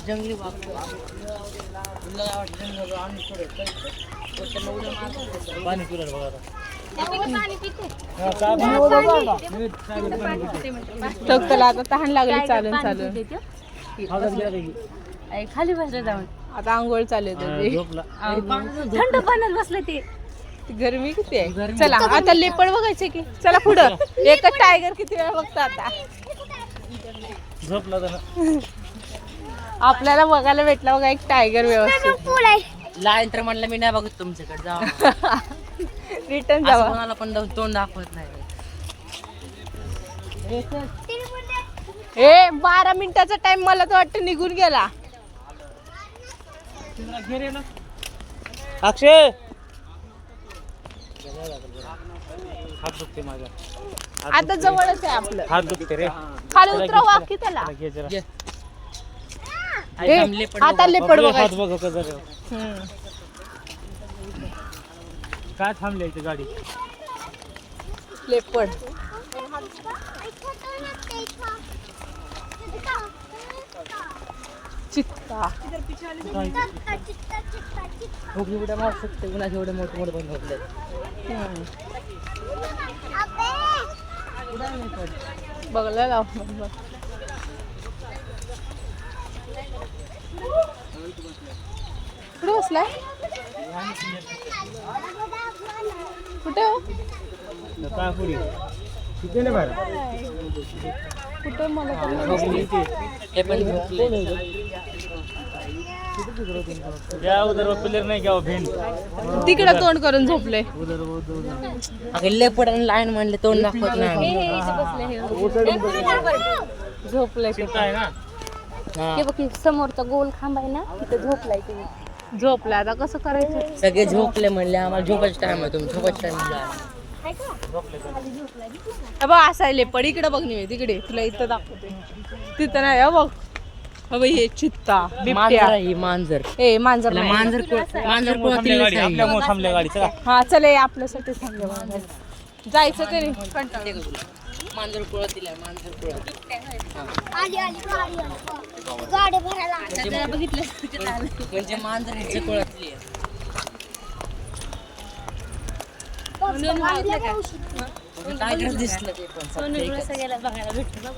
जंगली पाणी पिलं बघा त्याला आता तहान लागली चालून चालून खाली बसले जाऊन आता आंघोळ चालू आहे थंड पाण्यात बसले ते गरमी किती आहे. चला आता लेपड बघायचे की चला पुढं. एकच टायगर किती वेळा बघतो आता. झोपला आपल्याला बघायला भेटला बघा एक टायगर व्यवस्थित. लाईन तर म्हणलं मी नाही बघत तुमच्याकडे जाऊ रिटर्न जावा. कोणाला पण तोंड दाखवत नाही. ए 12 मिनिटाचा टाइम मला तर वाटतं निघून गेला. अक्षय हात दुखते माझा. आता जवळच आहे आपलं. हात दुखते रे. खाली उतरवा की त्याला. आता लेपड हात बघायचं. बघ कसं रे. काय थांबली इथे गाडी. लेपड चित्ता एवढ्या मारू शकते कुणाचे एवढे मोठे मोठे पण होतले. बघायला लाव. कुठे बसलाय. कुठे हो? काय पुढे किती नाही बाहेर कुठे मला तर नाही दिसत. हे पण या उधर प्लेयर नाही क्या भेन तिकडं तोंड करून झोपले. लेपड आणि लाईन म्हणले तोंड दाखवत नाही. झोपले काय ना. हे बघ समोरचा गोल खांब आहे ना तिथे झोपलाय तुम्ही. झोपला आता कसं करायचं. सगळे झोपले म्हणले आम्हाला झोपायचं टाइम आहे. तुम्ही झोपायचं टाइम बघ असाय लेपड. इकडे बघ नाही तिकडे तुला इथं दाखवते. तिथं नाही बघ. हे चित्ता बिबट्या. ही मांजर ए मांजर नाही. मांजर गाडी आपल्या थांबल्या गाडी चला. हा चले आपल्यासाठी थांबले. जायचं तरी मांजर कुळतील आहे. मांजर कुळत म्हणजे मांजर ह्याच्या कुळातली आहे. टायगर दिसलं ते पण सगळ्याला बघायला भेटतं.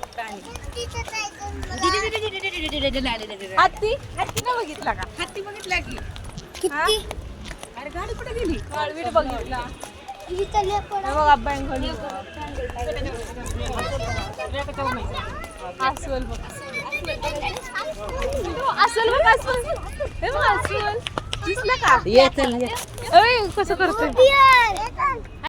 हत्ती हत्ती ना बघितला का. हत्ती बघितला की. अरे गाडी कुठे गेली. गाडी बघितला. बघा बँक अस्वल बघ. अस्वल बघ. अस्वल हे बघ. अस्वल दिसलं का. ये चल कसं करतोय.